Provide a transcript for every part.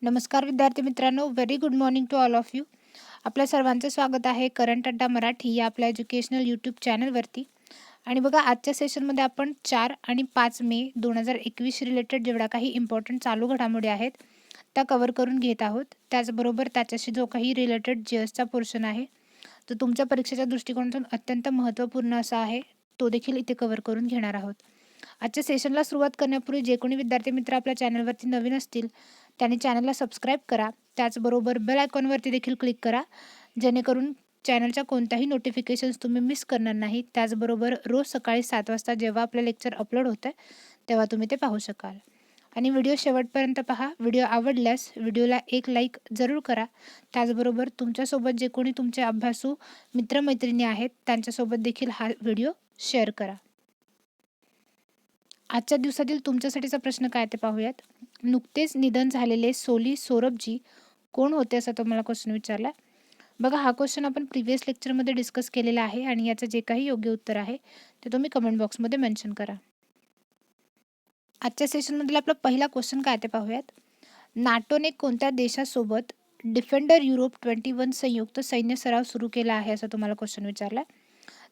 नमस्कार विद्यार्थी मित्रांनो, very good morning to all of you. आपल्या सर्वांचं स्वागत आहे करंट अड्डा मराठी या आपल्या एज्युकेशनल यूट्यूब चॅनलवरती. आणि बघा, आजच्या सेशनमध्ये आपण 4 आणि 5 मे 2021 रिलेटेड जेवढ्या काही इम्पॉर्टंट चालू घडामोडी आहेत त्या कव्हर करून घेत आहोत. त्याचबरोबर त्याच्याशी जो काही रिलेटेड जीएसचा पोर्शन आहे तो तुमच्या परीक्षेच्या दृष्टिकोनातून अत्यंत महत्त्वपूर्ण असा आहे, तो देखील इथे कव्हर करून घेणार आहोत. आजच्या सेशनला सुरुवात करण्यापूर्वी जे कोणी विद्यार्थी मित्र आपल्या चॅनलवरती नवीन असतील त्यांनी चॅनलला सबस्क्राईब करा. त्याचबरोबर बेल आयकॉनवरती देखील क्लिक करा, जेणेकरून चॅनलच्या कोणत्याही नोटिफिकेशन्स तुम्ही मिस करणार नाही. त्याचबरोबर रोज सकाळी 7 वाजता जेव्हा आपलं लेक्चर अपलोड होतं तेव्हा तुम्ही ते पाहू शकाल. आणि व्हिडिओ शेवटपर्यंत पहा. व्हिडिओ आवडल्यास व्हिडिओला एक लाईक जरूर करा. त्याचबरोबर तुमच्यासोबत जे कोणी तुमचे अभ्यासू मित्रमैत्रिणी आहेत त्यांच्यासोबत देखील हा व्हिडिओ शेअर करा. आजच्या दिवसातील तुमच्यासाठीचा प्रश्न काय ते पाहूयात. नुकतेच निधन झालेले सोली सोरबजी कोण होते, असा तुम्हाला क्वेश्चन विचारला. बघा, हा क्वेश्चन आपण प्रिव्हियस लेक्चरमध्ये डिस्कस केलेला आहे आणि याचं जे काही योग्य उत्तर आहे ते तुम्ही कमेंट बॉक्समध्ये मेन्शन करा. आजच्या सेशनमधील आपला पहिला क्वेश्चन काय ते पाहूयात. नाटोने कोणत्या देशासोबत डिफेंडर युरोप 21 संयुक्त सैन्य सराव सुरू केला आहे, असा तुम्हाला क्वेश्चन विचारला.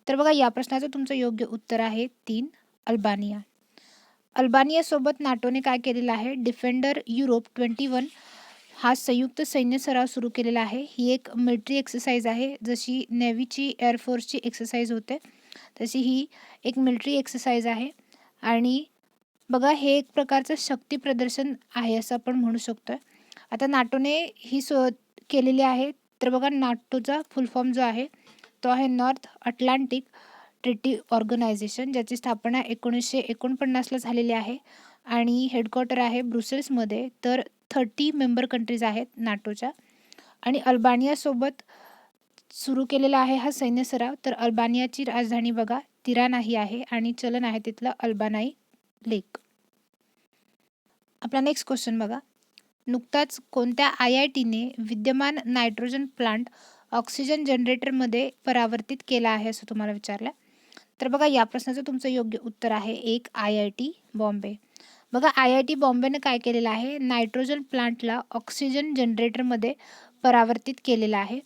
तर बघा, या प्रश्नाचं तुमचं योग्य उत्तर आहे 3, अल्बानिया. अल्बानियासोबत नाटोने काय केलेलं आहे, डिफेंडर युरोप 21 हा संयुक्त सैन्य सराव सुरू केलेला आहे. ही एक मिलिटरी एक्सरसाइज आहे. जशी नेव्हीची एअरफोर्सची एक्सरसाइज होते तशी ही एक मिलिटरी एक्सरसाइज आहे. आणि बघा, हे एक प्रकारचं शक्ती प्रदर्शन आहे असं आपण म्हणू शकतो. आता नाटोने ही केलेली आहे. तर बघा, नाटोचा फुल फॉर्म जो आहे तो आहे नॉर्थ अटलांटिक ट्रीटी ऑर्गनायझेशन, ज्याची स्थापना 1949ला झालेली आहे आणि हेडक्वार्टर आहे ब्रुसेल्समध्ये. तर 30 मेंबर कंट्रीज आहेत नाटोच्या. आणि अल्बानियासोबत सुरू केलेला आहे हा सैन्य सराव. तर अल्बानियाची राजधानी बघा तिराना ही आहे आणि चलन आहे तिथलं अल्बानाई लेक. आपला नेक्स्ट क्वेश्चन बघा. नुकताच कोणत्या IITने विद्यमान नायट्रोजन प्लांट ऑक्सिजन जनरेटरमध्ये परावर्तित केला आहे, असं तुम्हाला विचारलं. तर बघा, या प्रश्नाचं तुमचं योग्य उत्तर आहे 1, IIT बॉम्बे. बघा, IIT बॉम्बेने काय केलेलं आहे, नायट्रोजन प्लांटला ऑक्सिजन जनरेटरमध्ये परावर्तित केलेला आहे.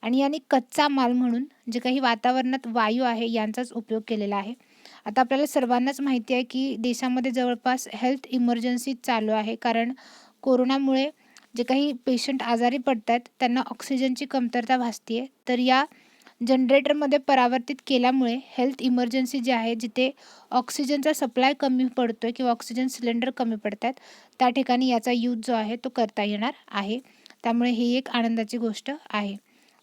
आणि यांनी कच्चा माल म्हणून जे काही वातावरणात वायू आहे यांचाच उपयोग केलेला आहे. आता आपल्याला सर्वांनाच माहिती आहे की देशामध्ये जवळपास हेल्थ इमर्जन्सी चालू आहे, कारण कोरोनामुळे जे काही पेशंट आजारी पडत आहेत त्यांना ऑक्सिजनची कमतरता भासते आहे. तर या जनरेटरमध्ये परावर्तित केल्यामुळे हेल्थ इमर्जन्सी जी आहे, जिथे ऑक्सिजनचा सप्लाय कमी पडतो आहे किंवा ऑक्सिजन सिलेंडर कमी पडत आहेत, त्या ठिकाणी याचा यूज जो आहे तो करता येणार आहे. त्यामुळे ही एक आनंदाची गोष्ट आहे.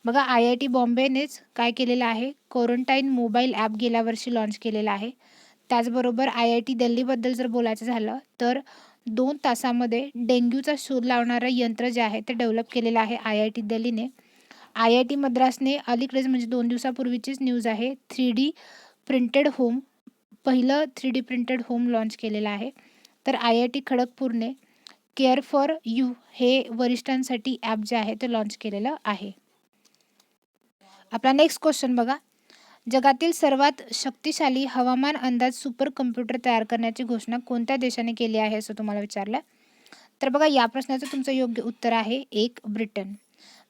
बघा, IIT बॉम्बेनेच काय केलेलं आहे, क्वारंटाईन मोबाईल ॲप गेल्या वर्षी लॉन्च केलेला आहे. त्याचबरोबर IIT दिल्लीबद्दल जर बोलायचं झालं तर 2 तासामध्ये डेंग्यूचा शोध लावणारं यंत्र जे आहे ते डेव्हलप केलेलं आहे IIT दिल्लीने. IIT मद्रासने अलीकडेच म्हणजे 2 दिवसापूर्वीचीच न्यूज आहे, 3D प्रिंटेड होम, पहिलं 3D प्रिंटेड होम लॉन्च केलेलं आहे. तर IIT खडगपूरने केअर फॉर यू हे वरिष्ठांसाठी ॲप जे आहे ते लॉन्च केलेलं आहे. आपला नेक्स्ट क्वेश्चन बघा. जगातील सर्वात शक्तिशाली हवामान अंदाज सुपर कम्प्युटर तयार करण्याची घोषणा कोणत्या देशाने केली आहे, असं तुम्हाला विचारलं. तर बघा, या प्रश्नाचं तुमचं योग्य उत्तर आहे 1, ब्रिटन.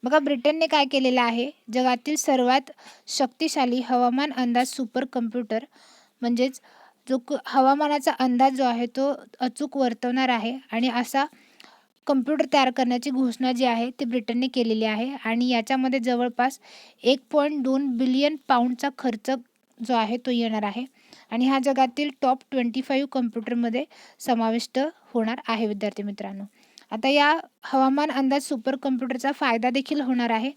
बघा, ब्रिटनने काय केलेलं आहे, जगातील सर्वात शक्तिशाली हवामान अंदाज सुपर कम्प्युटर म्हणजेच जो हवामानाचा अंदाज जो आहे तो अचूक वर्तवणार आहे आणि असा कम्प्युटर तयार करण्याची घोषणा जी आहे ती ब्रिटनने केलेली आहे. आणि याच्यामध्ये जवळपास 1.2 बिलियन पाऊंडचा खर्च जो आहे तो येणार आहे. आणि हा जगातील टॉप 25 कम्प्युटरमध्ये समाविष्ट होणार आहे विद्यार्थी मित्रांनो. आता या हवामान अंदाज सुपर कम्प्युटरचा फायदा देखील होणार आहे.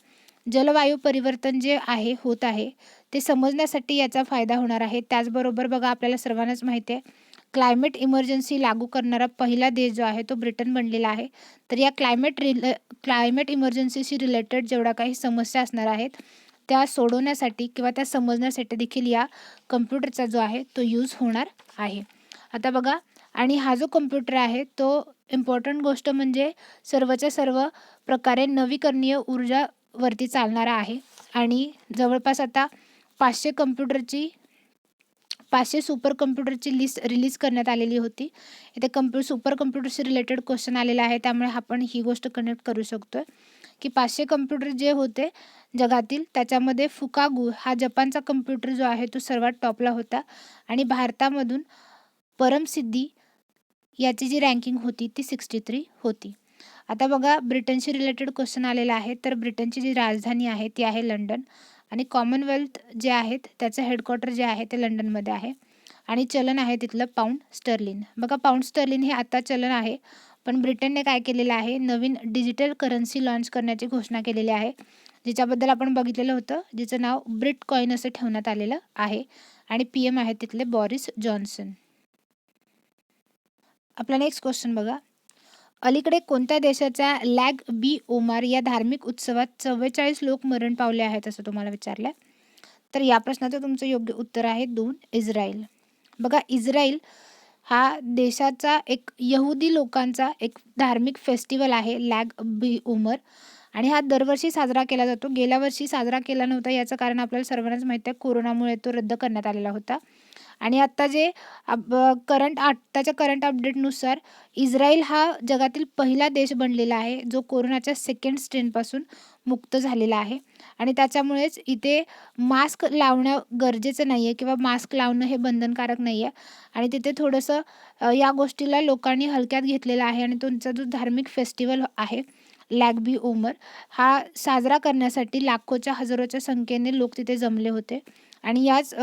जलवायू परिवर्तन जे आहे होत आहे ते समजण्यासाठी याचा फायदा होणार आहे. त्याचबरोबर बघा, आपल्याला सर्वांनाच माहिती आहे क्लायमेट इमर्जन्सी लागू करणारा पहिला देश जो आहे तो ब्रिटन बनलेला आहे. तर या क्लायमेट इमर्जन्सीशी रिलेटेड जेवढ्या काही समस्या असणार आहेत त्या सोडवण्यासाठी किंवा त्या समजण्यासाठी देखील या कम्प्युटरचा जो आहे तो यूज होणार आहे. आता बघा, आणि हा जो कम्प्युटर आहे तो इम्पॉर्टंट गोष्ट म्हणजे सर्वच्या सर्व प्रकारे नवीकरणीय ऊर्जावरती चालणारा आहे. आणि जवळपास आता 500 कम्प्युटरची 500 सुपर कम्प्युटरची लिस्ट रिलीज करण्यात आलेली होती. इथे सुपर कम्प्युटरशी रिलेटेड क्वेश्चन आलेला आहे, त्यामुळे आपण ही गोष्ट कनेक्ट करू शकतो की 500 कम्प्युटर जे होते जगातील, त्याच्यामध्ये फुकागू हा जपानचा कम्प्युटर जो आहे तो सर्वात टॉपला होता आणि भारतामधून परमसिद्धी याची जी रँकिंग होती ती 63 होती. आता बघा, ब्रिटनशी रिलेटेड क्वेश्चन आलेला आहे. तर ब्रिटनची जी राजधानी आहे ती आहे लंडन आणि कॉमनवेल्थ जे आहेत त्याचं हेडक्वार्टर जे आहे ते लंडनमध्ये आहे आणि चलन आहे तिथलं पाऊंड स्टर्लिन. बघा, पाऊंड स्टर्लिन हे आता चलन आहे, पण ब्रिटनने काय केलेलं आहे, नवीन डिजिटल करन्सी लॉन्च करण्याची घोषणा केलेली आहे, जिच्याबद्दल आपण बघितलेलं होतं, जिचं नाव ब्रिट कॉइन असं ठेवण्यात आलेलं आहे आणि PM आहे तिथले बॉरिस जॉन्सन. आपला नेक्स्ट क्वेश्चन बघा, अलीकडे कोणत्या देशाच्या लॅग बी ओमार या धार्मिक उत्सवात 44 लोक मरण पावले आहेत असं तुम्हाला विचारलं. तर या प्रश्नाचं तुमचं योग्य उत्तर आहे 2, इस्रायल. बघा, इस्रायल हा देशाचा एक यहुदी लोकांचा एक धार्मिक फेस्टिवल आहे लॅग बी ओमर आणि हा दरवर्षी साजरा केला जातो. गेल्या वर्षी साजरा केला नव्हता, याचं कारण आपल्याला सर्वांनाच माहिती आहे, कोरोनामुळे तो रद्द करण्यात आलेला होता. आणि आत्ता जे आत्ताच्या करंट अपडेटनुसार इस्रायल हा जगातील पहिला देश बनलेला आहे जो कोरोनाच्या सेकंड स्ट्रेनपासून मुक्त झालेला आहे आणि त्याच्यामुळेच इथे मास्क लावणं गरजेचं नाही आहे किंवा मास्क लावणं हे बंधनकारक नाही आहे आणि तिथे थोडंसं या गोष्टीला लोकांनी हलक्यात घेतलेला आहे आणि तुमचा जो धार्मिक फेस्टिवल आहे लॅग बी ओमर हा साजरा करण्यासाठी लाखोच्या हजारोच्या संख्येने लोक तिथे जमले होते आणि याच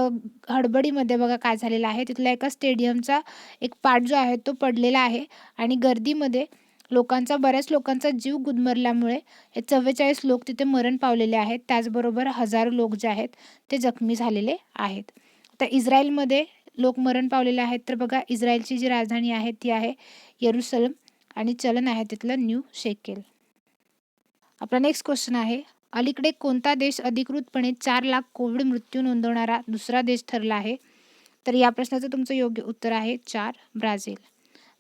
हडबडीमध्ये बघा काय झालेलं आहे, तिथल्या एका स्टेडियमचा एक पार्ट जो आहे तो पडलेला आहे आणि गर्दीमध्ये बऱ्याच लोकांचा जीव गुदमरल्यामुळे हे 44 लोक तिथे मरण पावलेले आहेत. त्याचबरोबर हजारो लोक जे आहेत ते जखमी झालेले आहेत. तर इस्रायलमध्ये लोक मरण पावलेले आहेत. तर बघा, इस्रायलची जी राजधानी आहे ती आहे येरुसलम आणि चलन आहे तिथलं न्यू शेकेल. आपला नेक्स्ट क्वेश्चन आहे, अलीकडे कोणता देश अधिकृतपणे 4 लाख कोविड मृत्यू नोंदवणारा दुसरा देश ठरला आहे? तर या प्रश्नाचं तुमचं योग्य उत्तर आहे 4, ब्राझील.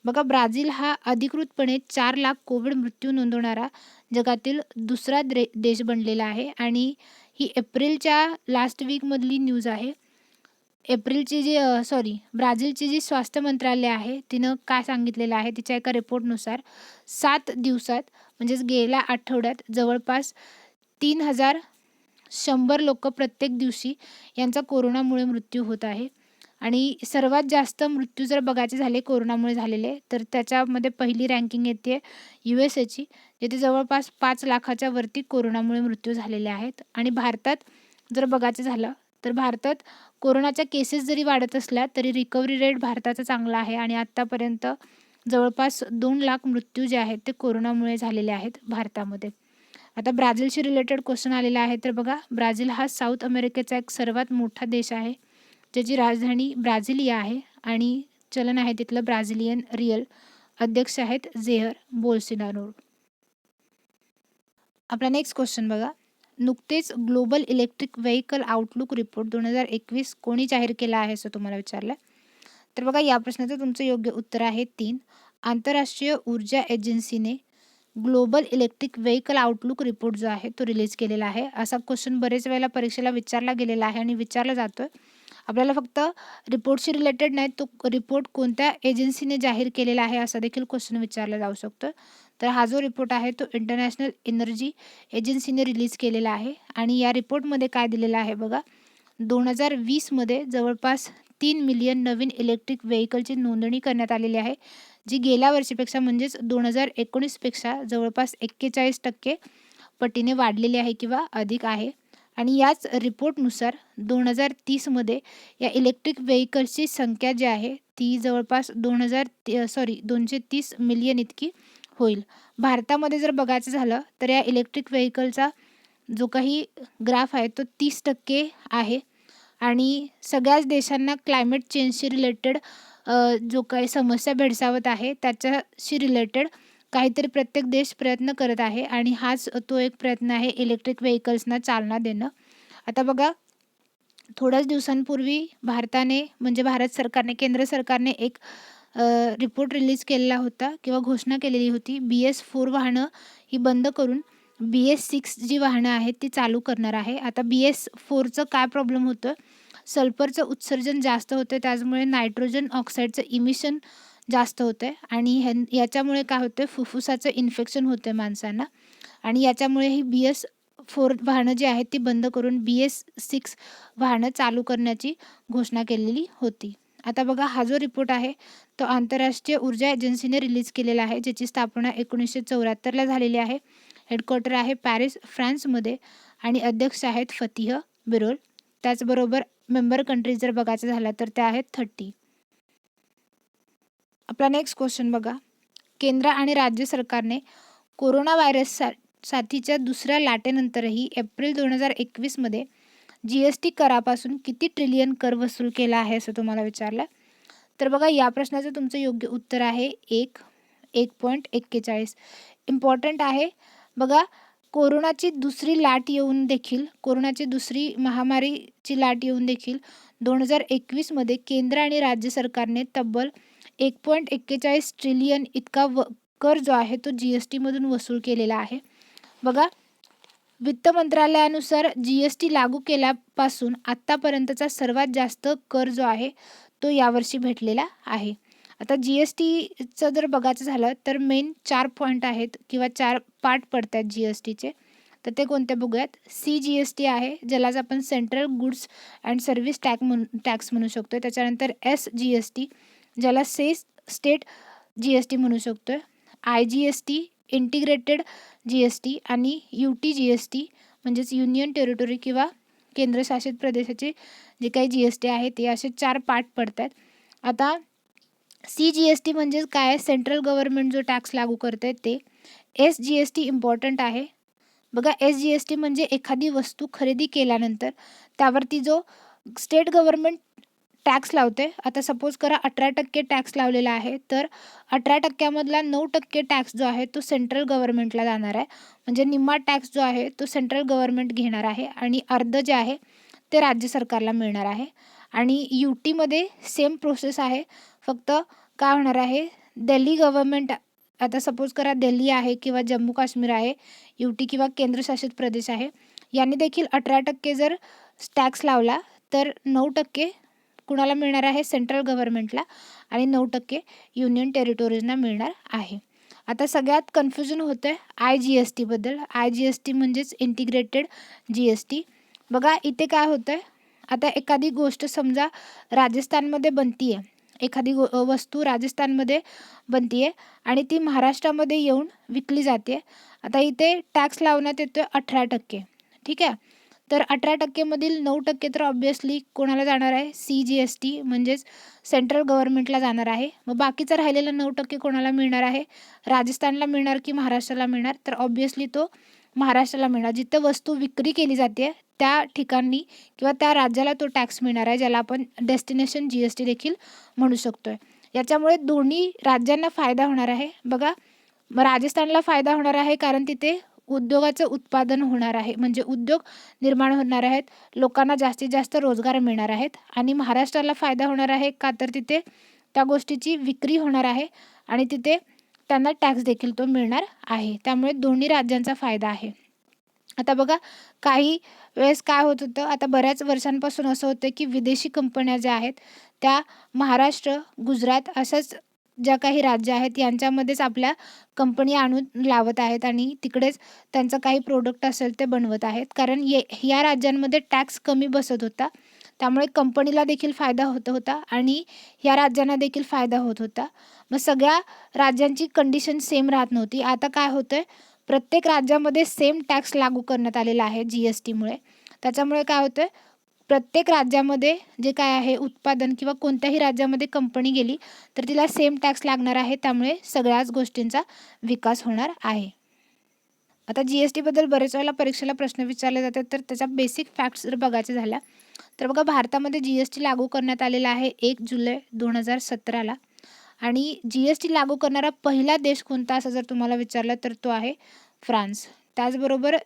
बघा, ब्राझील हा अधिकृतपणे 4 लाख कोविड मृत्यू नोंदवणारा जगातील दुसरा देश बनलेला आहे आणि ही एप्रिलच्या लास्ट वीकमधली न्यूज आहे. ब्राझीलची जी स्वास्थ्य मंत्रालय आहे तिनं काय सांगितलेलं आहे, तिच्या एका रिपोर्टनुसार 7 दिवसात म्हणजेच गेल्या आठवड्यात जवळपास 3100 लोक प्रत्येक दिवशी यांचा कोरोनामुळे मृत्यू होत आहे आणि सर्वात जास्त मृत्यू जर बघायचे झाले कोरोनामुळे झालेले तर त्याच्यामध्ये पहिली रँकिंग येते USAची, जिथे जवळपास 5 लाखाच्या वरती कोरोनामुळे मृत्यू झालेले आहेत. आणि भारतात जर बघायचं झालं तर भारतात कोरोनाच्या केसेस जरी वाढत असल्या तरी रिकव्हरी रेट भारताचा चांगला आहे आणि आत्तापर्यंत जवळपास 2 लाख मृत्यू जे आहेत ते कोरोनामुळे झालेले आहेत भारतामध्ये. आता ब्राझीलशी रिलेटेड क्वेश्चन आलेला आहे. तर बघा, ब्राझील हा साऊथ अमेरिकेचा एक सर्वात मोठा देश आहे ज्याची राजधानी ब्राझिलिया आहे आणि चलन आहे तिथलं ब्राझिलियन रिअल. अध्यक्ष आहेत जेहर बोल्सोनारो. आपला नेक्स्ट क्वेश्चन बघा, नुकतेच global electric vehicle outlook report 2021 कोणी जाहीर केला आहे असं तुम्हाला विचारलं. तर बघा, या प्रश्नाचं तुमचं योग्य उत्तर आहे 3, आंतरराष्ट्रीय ऊर्जा एजन्सीने global electric vehicle outlook report जो आहे तो रिलीज केलेला आहे. असा क्वेश्चन बरेच वेळेला परीक्षेला विचारला गेलेला आहे आणि विचारला जातोय. आपल्याला फक्त रिपोर्टशी रिलेटेड नाही, तो रिपोर्ट कोणत्या एजन्सीने जाहीर केलेला आहे असा देखील क्वेश्चन विचारला जाऊ शकतो. तर हा जो रिपोर्ट आहे तो इंटरनॅशनल एनर्जी एजन्सीने रिलीज केलेला आहे आणि या रिपोर्टमध्ये काय दिलेलं आहे बघा, 2020मध्ये जवळपास 3 मिलियन नवीन इलेक्ट्रिक व्हेकलची नोंदणी करण्यात आलेली आहे, जी गेल्या वर्षीपेक्षा म्हणजेच 2019पेक्षा जवळपास 41% पटीने वाढलेली आहे किंवा अधिक आहे. आणि याच रिपोर्टनुसार 2030मध्ये या इलेक्ट्रिक व्हेकल्सची संख्या जी आहे ती जवळपास 230 मिलियन इतकी होईल. भारतामध्ये जर बघायचं झालं तर या इलेक्ट्रिक व्हेकलचा जो काही ग्राफ आहे तो 30% आहे आणि सगळ्याच देशांना क्लायमेट चेंजशी रिलेटेड जो काही समस्या भेडसावत आहे त्याच्याशी रिलेटेड काहीतरी प्रत्येक देश प्रयत्न करत आहे आणि हाच तो एक प्रयत्न आहे इलेक्ट्रिक व्हेकल्सना चालना देणं. आता बघा, थोड्याच दिवसांपूर्वी भारत सरकारने केंद्र सरकारने एक रिपोर्ट रिलीज केलेला होता किंवा घोषणा केलेली होती, BS4 वाहनं ही बंद करून BS6 जी वाहनं आहेत ती चालू करणार आहे. आता BS4चं काय प्रॉब्लेम होतं, सल्फरचं उत्सर्जन जास्त होतं, त्याचमुळे नायट्रोजन ऑक्साईडचं इमिशन जास्त होतं आणि याच्यामुळे काय होतं, फुफ्फुसाचं इन्फेक्शन होतं माणसांना आणि याच्यामुळे ही BS4 वाहनं जी आहेत ती बंद करून BS6 वाहनं चालू करण्याची घोषणा केलेली होती. आता बघा, हा जो रिपोर्ट आहे तो आंतरराष्ट्रीय ऊर्जा एजन्सीने रिलीज केलेला आहे, ज्याची स्थापना 1974ला झालेली आहे. हेडक्वार्टर आहे पॅरिस, फ्रान्समध्ये आणि अध्यक्ष आहेत फतिह बिरोल. त्याचबरोबर मेंबर कंट्रीज जर बघायचं झालं तर त्या आहेत 30. आपला नेक्स्ट क्वेश्चन बघा, केंद्र आणि राज्य सरकारने कोरोना व्हायरस साथीच्या दुसऱ्या लाटेनंतरही एप्रिल 2021मध्ये GST करापासून किती ट्रिलियन कर वसूल केला आहे असं तुम्हाला विचारलं. तर बघा, या प्रश्नाचं तुमचं योग्य उत्तर आहे 1.41. इम्पॉर्टंट आहे. बघा, कोरोनाची दुसरी महामारीची लाट येऊन देखील 2021मध्ये केंद्र आणि राज्य सरकारने तब्बल 1.41 ट्रिलियन इतका कर जो आहे तो GST मधून वसूल केलेला आहे. बघा, वित्त मंत्रालयानुसार GST लागू केल्यापासून आत्तापर्यंतचा सर्वात जास्त कर जो आहे तो यावर्षी भेटलेला आहे. आता GSTचं जर बघायचं झालं तर मेन 4 पॉईंट आहेत किंवा 4 पार्ट पडतात GSTचे. तर ते कोणते बघूयात. CGST आहे, ज्यालाच आपण central goods and service tax म्हणू शकतो. त्याच्यानंतर SGST, ज्याला स्टेट GST म्हणू शकतो. IGST, इंटिग्रेटेड GST आणि UTGST म्हणजेच युनियन टेरिटोरी किंवा केंद्रशासित प्रदेशाचे जे काही GST आहे ते असे 4 पार्ट पडतात. आता CGST म्हणजेच काय, सेंट्रल गव्हर्नमेंट जो टॅक्स लागू करते ते. SGST इम्पॉर्टंट आहे. बघा, SGST म्हणजे एखादी वस्तू खरेदी केल्यानंतर त्यावरती जो स्टेट गव्हर्नमेंट टॅक्स लावते. आता सपोज करा 18% टॅक्स लावलेला आहे, तर 18%मधला 9% टॅक्स जो आहे तो सेंट्रल गव्हर्नमेंटला जाणार आहे. म्हणजे निम्मा टॅक्स जो आहे तो सेंट्रल गव्हर्नमेंट घेणार आहे आणि अर्ध जे आहे ते राज्य सरकारला मिळणार आहे. आणि UTमध्ये सेम प्रोसेस आहे, फक्त काय होणार आहे, दिल्ली गव्हर्नमेंट, आता सपोज करा दिल्ली आहे किंवा जम्मू काश्मीर आहे, UT किंवा केंद्रशासित प्रदेश आहे, यांनी देखील 18% जर टॅक्स लावला तर 9% कुणाला मिळणार आहे, सेंट्रल गव्हर्नमेंटला, आणि 9% युनियन टेरिटोरीजना मिळणार आहे. आता सगळ्यात कन्फ्युजन होतं आहे IGST बद्दल. IGST म्हणजेच इंटिग्रेटेड GST. बघा, इथे काय होतं आहे, आता एखादी गोष्ट समजा राजस्थानमध्ये बनती आहे, एखादी वस्तू राजस्थानमध्ये बनती आहे आणि ती महाराष्ट्रामध्ये येऊन विकली जाते. आता इथे टॅक्स लावण्यात येतो 18%. ठीक आहे. तर 18%मधील 9% तर ऑब्वियसली कोणाला जाणार आहे, CGST म्हणजेच सेंट्रल गव्हर्नमेंटला जाणार आहे. मग बाकीचा राहिलेला 9% कोणाला मिळणार आहे, राजस्थानला मिळणार की महाराष्ट्राला मिळणार, तर ऑब्वियसली तो महाराष्ट्राला मिळणार. जिथं वस्तू विक्री केली जाते त्या ठिकाणी किंवा त्या राज्याला तो टॅक्स मिळणार आहे, ज्याला आपण डेस्टिनेशन GST देखील म्हणू शकतो आहे. याच्यामुळे दोन्ही राज्यांना फायदा होणार आहे. बघा, राजस्थानला फायदा होणार आहे कारण तिथे उद्योगाचं उत्पादन होणार आहे, म्हणजे उद्योग निर्माण होणार आहेत, लोकांना जास्तीत जास्त रोजगार मिळणार आहेत. आणि महाराष्ट्राला फायदा होणार आहे का, तर तिथे त्या गोष्टीची विक्री होणार आहे आणि तिथे त्यांना टॅक्स देखील तो मिळणार आहे. त्यामुळे दोन्ही राज्यांचा फायदा आहे. आता बघा, काही वेळेस काय होत होतं, आता बऱ्याच वर्षांपासून असं होतं की विदेशी कंपन्या ज्या आहेत त्या महाराष्ट्र, गुजरात अशाच ज्या काही राज्य आहेत यांच्यामध्येच आपल्या कंपनी आणून लावत आहेत आणि तिकडेच त्यांचं काही प्रोडक्ट असेल ते बनवत आहेत. कारण या राज्यांमध्ये टॅक्स कमी बसत होता, त्यामुळे कंपनीला देखील फायदा होत होता आणि या राज्यांना देखील फायदा होत होता. मग सगळ्या राज्यांची कंडिशन सेम राहत नव्हती. आता काय होतं आहे, प्रत्येक राज्यामध्ये सेम टॅक्स लागू करण्यात आलेला आहे GSTमुळे. त्याच्यामुळे काय होतं आहे, प्रत्येक राज्यामध्ये जे काय आहे उत्पादन किंवा कोणत्याही राज्यामध्ये कंपनी गेली तर तिला सेम टॅक्स लागणार आहे. त्यामुळे सगळ्याच गोष्टींचा विकास होणार आहे. आता GSTबद्दल बरेच वेळेला परीक्षेला प्रश्न विचारले जातात, तर त्याचा बेसिक फॅक्ट्स जर बघायचं झाल्या तर बघा, भारतामध्ये GST लागू करण्यात आलेला आहे 1 जुलै 2017ला. आणि GST लागू करणारा पहिला देश कोणता असं जर तुम्हाला विचारलं तर तो आहे फ्रान्स. त्याचबरोबर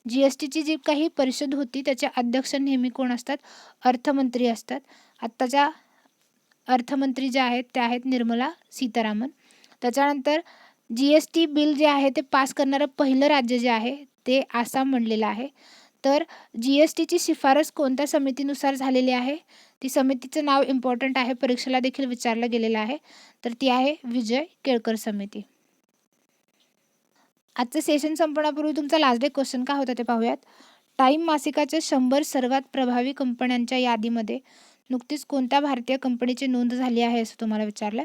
GSTची जी काही परिषद होती त्याचे अध्यक्ष नेहमी कोण असतात, अर्थमंत्री असतात. आत्ताच्या अर्थमंत्री ज्या आहेत त्या आहेत निर्मला सीतारामन. त्याच्यानंतर GST बिल जे आहे ते पास करणारं पहिलं राज्य जे आहे ते आसाम बनलेलं आहे. तर GSTची शिफारस कोणत्या समितीनुसार झालेली आहे? ती समितीचं नाव इम्पॉर्टंट आहे, परीक्षेला देखील विचारलं गेलेलं आहे. तर ती आहे विजय केळकर समिती. आजचं सेशन संपण्यापूर्वी तुमचा लास्ट डे क्वेश्चन काय होता ते पाहूयात. टाइम मासिकाच्या 100 सर्वात प्रभावी कंपन्यांच्या यादीमध्ये नुकतीच कोणत्या भारतीय कंपनीची नोंद झाली आहे असं तुम्हाला विचारलं.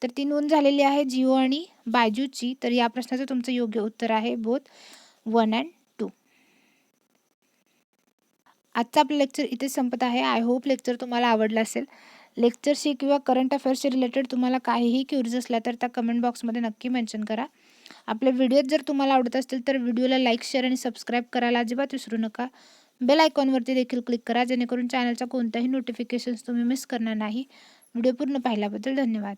तर ती नोंद झालेली आहे जिओ आणि बायजूची. तर या प्रश्नाचं तुमचं योग्य उत्तर आहे बोथ 1 and 2. आजचं आपलं लेक्चर इथे संपत आहे. आय होप लेक्चर तुम्हाला आवडलं असेल. लेक्चरशी किंवा करंट अफेअर्सशी रिलेटेड तुम्हाला काहीही क्युरीज असल्या तर त्या कमेंट बॉक्समध्ये नक्की मेन्शन करा. आपले व्हिडिओज जर तुम्हाला आवडत असतील तर व्हिडिओला लाईक, शेअर आणि सबस्क्राईब करायला अजिबात विसरू नका. बेल आयकॉनवरती देखील क्लिक करा, जेणेकरून चॅनलच्या कोणत्याही नोटिफिकेशन्स तुम्ही मिस करणार नाही. व्हिडिओ पूर्ण पाहिल्याबद्दल धन्यवाद.